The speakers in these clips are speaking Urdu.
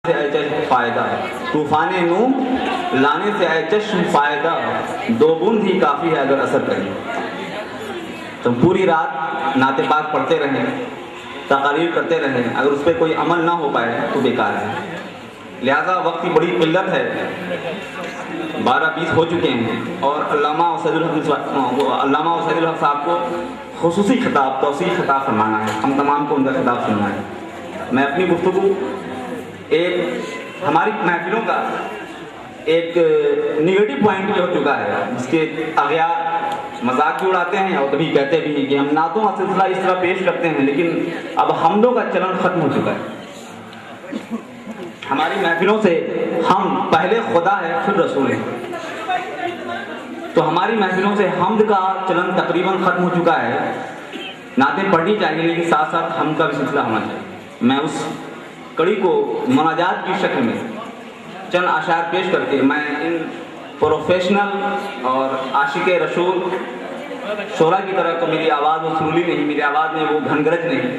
سے اے چشم فائدہ، طوفان نوح لانے سے اے چشم فائدہ، 2 بوند ہی کافی ہے اگر اثر کریں۔ تو پوری رات نعت پاک پڑھتے رہیں، تقاریر کرتے رہیں، اگر اس پہ کوئی عمل نہ ہو پائے تو بیکار ہے۔ لہذا وقت کی بڑی قلت ہے، 12:20 ہو چکے ہیں، اور علامہ سید الحق صاحب کو خصوصی خطاب، توصیحی خطاب فرمانا ہے، ہم تمام کو ان کا خطاب سننا ہے۔ میں اپنی گفتگو ہماری محفلوں کا ایک نگیٹو پوائنٹ یہ ہو چکا ہے، جس کے اغیار مذاق بھی اڑاتے ہیں اور کبھی کہتے بھی ہیں کہ ہم نعتوں کا سلسلہ اس طرح پیش کرتے ہیں، لیکن اب حمدوں کا چلن ختم ہو چکا ہے۔ ہماری محفلوں سے ہم پہلے خدا ہے پھر رسول ہے، تو ہماری محفلوں سے حمد کا چلن تقریباً ختم ہو چکا ہے۔ نعتیں پڑھنی چاہیے لیکن ساتھ ساتھ حمد کا بھی سلسلہ ہونا چاہیے۔ میں اس کڑی کو مناجات کی شکل میں چند اشعار پیش کر کے میں ان پروفیشنل اور عاشق رسول شعراء کی طرح تو میری آواز وہ سرولی نہیں، میری آواز میں وہ گھن گرج نہیں،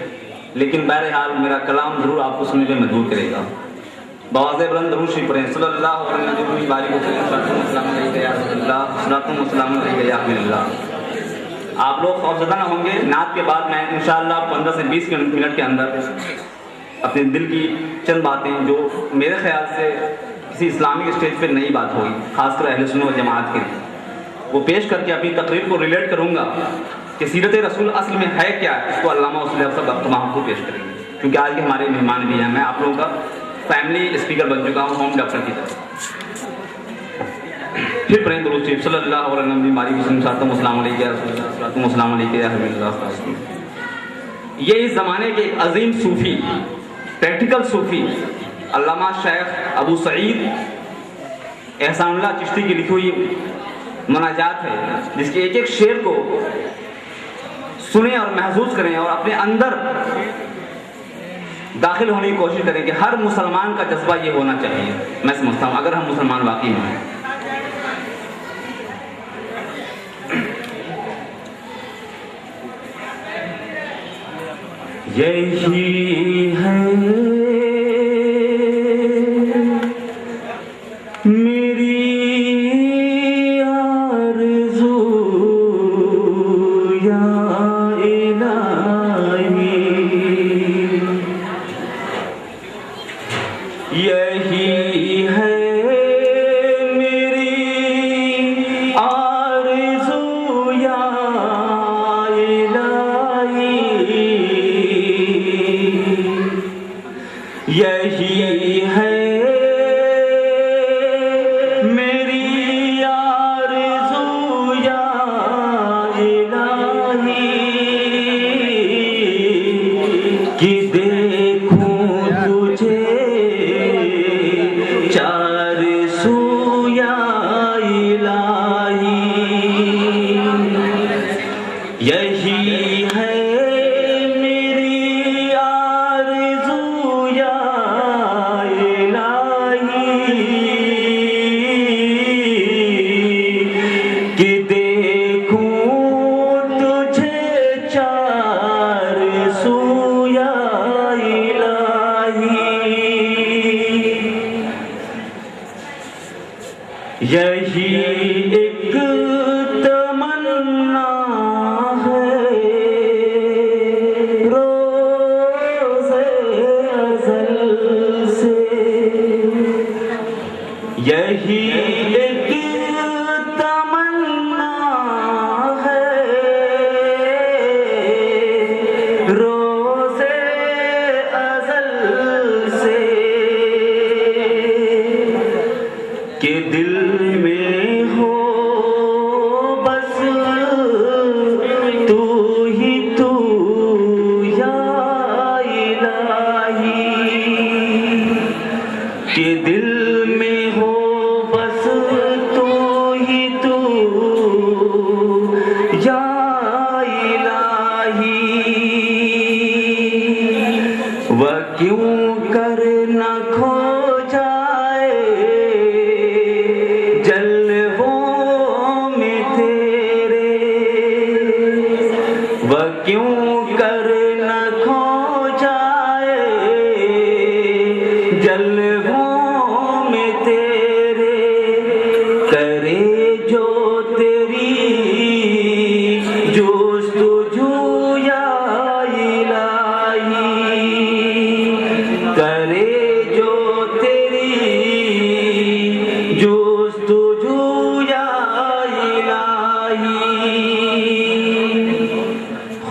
لیکن بہرحال میرا کلام ضرور آپ کو سننے پہ مجبور کرے گا۔ بواز بلند درود شریف پڑھیں، صلی اللہ علیہ وسلم۔ آپ لوگ خوفزدہ نہ ہوں گے، نعت کے بعد میں انشاءاللہ 15 سے 20 منٹ کے اندر اپنے دل کی چند باتیں جو میرے خیال سے کسی اسلامک اسٹیج پہ نئی بات ہوئی، خاص کر اہل سنت و جماعت کے لیے، وہ پیش کر کے اپنی تقریر کو ریلیٹ کروں گا کہ سیرت رسول اصل میں ہے کیا، اس کو علامہ وصلی افضل تمام کو پیش کریں گے، کیونکہ آج کے ہمارے مہمان بھی ہیں۔ میں آپ لوگوں کا فیملی اسپیکر بن چکا ہوں، ہوم ڈاکٹر کی طرف۔ پھر پڑھیں درود شریف، صلی اللہ علیہ وسلم، السلام علیکم، السلام علیکم۔ یہ اس زمانے کے ایک عظیم صوفی، پریکٹیکل صوفی علامہ شیخ ابو سعید احسان اللہ چشتی کی لکھی ہوئی مناجات ہے، جس کے ایک ایک شعر کو سنیں اور محسوس کریں اور اپنے اندر داخل ہونے کی کوشش کریں کہ ہر مسلمان کا جذبہ یہ ہونا چاہیے۔ میں سمجھتا ہوں اگر ہم مسلمان واقعی ہیں۔ یہی ہے میری آرزو یا الہی، یہی ہے میری آرزو یا الہی، یہی ہے میری آرزو یا الہی، کہ دیکھوں تجھے چار سو یا الہی، یہی ہے میری آرزو یا الہی، کہ دیکھوں تجھے چار سو یا الہی، یہی ایک تمنا ہے روز ازل سے، یہی ایک تمنا ہے روز ازل سے، کہ دل میں ہو بس تو ہی تو یا الہی، کہ دل میں ہو بس تو ہی تو یا الہی، وہ کیوں کر نہ کھو جائے جلووں میں تیرے، وہ کیوں کر نہ کھو جائے جلووں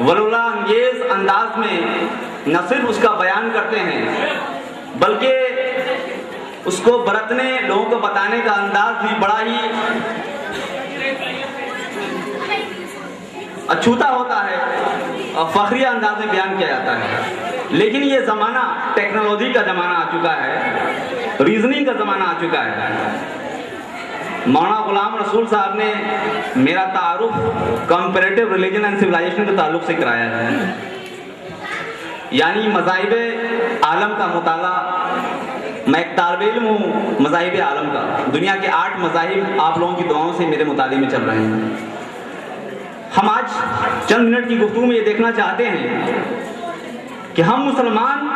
ولولہ انگیز انداز میں نہ صرف اس کا بیان کرتے ہیں بلکہ اس کو برتنے لوگوں کو بتانے کا انداز بھی بڑا ہی اچھوتا ہوتا ہے اور فخریہ انداز میں بیان کیا جاتا ہے. لیکن یہ زمانہ ٹیکنالوجی کا زمانہ آ چکا ہے، ریزننگ کا زمانہ آ چکا ہے. مولانا غلام رسول صاحب نے میرا تعارف کمپیریٹیو ریلیجن اینڈ سویلائزیشن کے تعلق سے کرایا ہے، یعنی مذاہب عالم کا مطالعہ. میں ایک طالب علم ہوں مذاہب عالم کا. دنیا کے 8 مذاہب آپ لوگوں کی دعاؤں سے میرے مطالعے میں چل رہے ہیں. ہم آج چند منٹ کی گفتگو میں یہ دیکھنا چاہتے ہیں کہ ہم مسلمان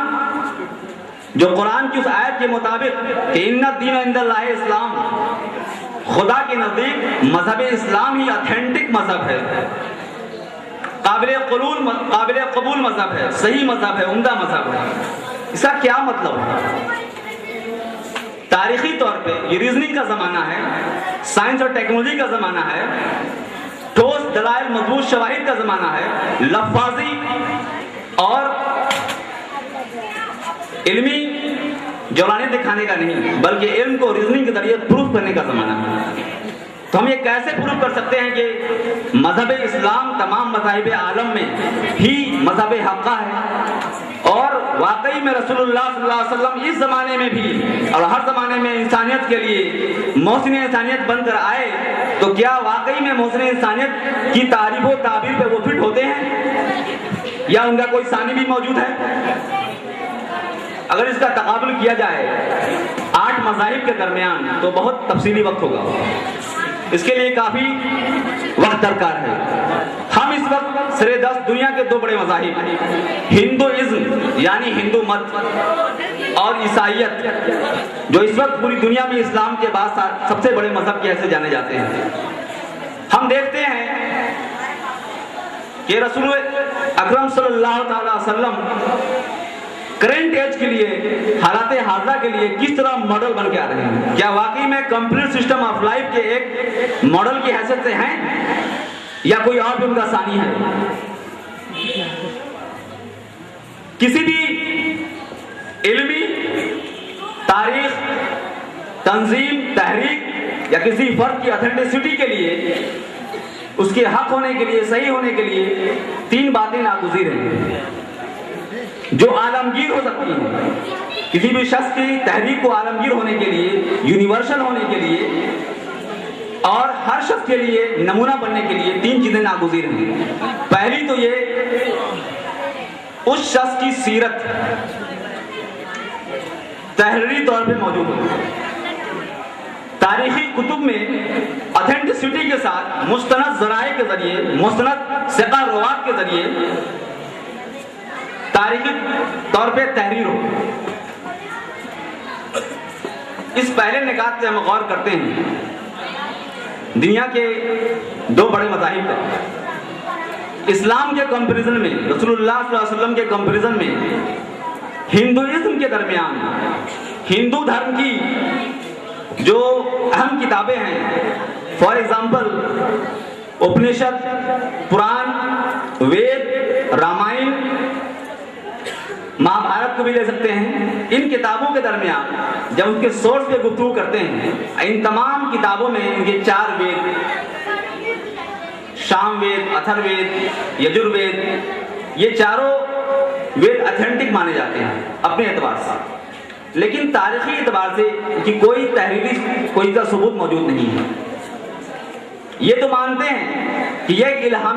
جو قرآن کی اس آیت کے مطابق کہ ان الدین عند اللہ اسلام، خدا کے نزدیک مذہب اسلام ہی اتھینٹک مذہب ہے، قابل قبول مذہب ہے، صحیح مذہب ہے، عمدہ مذہب ہے. اس کا کیا مطلب ہے؟ تاریخی طور پہ یہ ریزننگ کا زمانہ ہے، سائنس اور ٹیکنالوجی کا زمانہ ہے، ٹھوس دلائل مضبوط شواہد کا زمانہ ہے، لفاظی اور علمی جولانے دکھانے کا نہیں بلکہ علم کو ریزننگ کے ذریعے پروف کرنے کا زمانہ ہے. تو ہم یہ کیسے پروف کر سکتے ہیں کہ مذہب اسلام تمام مذاہب عالم میں ہی مذہب حقہ ہے اور واقعی میں رسول اللہ صلی اللہ علیہ وسلم اس زمانے میں بھی اور ہر زمانے میں انسانیت کے لیے محسن انسانیت بن کر آئے، تو کیا واقعی میں محسن انسانیت کی تعریف و تعبیر پہ وہ فٹ ہوتے ہیں یا ان کا کوئی ثانی بھی موجود ہے؟ اگر اس کا تقابل کیا جائے 8 مذاہب کے درمیان تو بہت تفصیلی وقت ہوگا، اس کے لیے کافی وقت درکار ہے. ہم اس وقت سرے دست دنیا کے 2 بڑے مذاہب ہندوازم یعنی ہندو مت اور عیسائیت جو اس وقت پوری دنیا میں اسلام کے بعد سب سے بڑے مذہب کے حیثیت جانے جاتے ہیں. ہم دیکھتے ہیں کہ رسول اکرم صلی اللہ تعالی وسلم کرنٹ ایج کے لیے حالات حاضرہ کے لیے کس طرح ماڈل بن کے آ رہے ہیں. کیا واقعی میں کمپلیٹ سسٹم آف لائف کے ایک ماڈل کی حیثیت سے ہیں یا کوئی اور بھی ان کا ثانی ہے؟ کسی بھی علمی تاریخ، تنظیم، تحریک یا کسی فرد کی اتھینٹسٹی کے لیے، اس کے حق ہونے کے لیے، صحیح ہونے کے لیے 3 باتیں ناگزیر ہیں جو عالمگیر ہو سکتی ہیں. کسی بھی شخص کی تحریک کو عالمگیر ہونے کے لیے، یونیورسل ہونے کے لیے اور ہر شخص کے لیے نمونہ بننے کے لیے 3 چیزیں ناگزیر ہیں. پہلی تو یہ اس شخص کی سیرت تحریری طور پہ موجود ہے. تاریخی کتب میں اتھینٹسٹی کے ساتھ مستند ذرائع کے ذریعے، مستند ثقہ روات کے ذریعے تاریخی طور پہ تحریر ہو. اس پہلے نکات سے ہم غور کرتے ہیں دنیا کے 2 بڑے مذاہب پر. اسلام کے کمپیریزن میں، رسول اللہ صلی اللہ علیہ وسلم کے کمپیریزن میں ہندوازم کے درمیان ہندو دھرم کی جو اہم کتابیں ہیں، فار ایگزامپل اپنشد، پران، وید، رامائن، مہا بھارت کو بھی لے سکتے ہیں. ان کتابوں کے درمیان جب ان کے سورس پہ گفتگو کرتے ہیں، ان تمام کتابوں میں ان کے 4 وید، شام وید، اتھر وید، یجر وید، یہ چاروں وید اتھینٹک مانے جاتے ہیں اپنے اعتبار سے. لیکن تاریخی اعتبار سے کہ کوئی تحریری کوئی کا ثبوت موجود نہیں ہے. یہ تو مانتے ہیں کہ یہ ایک الہام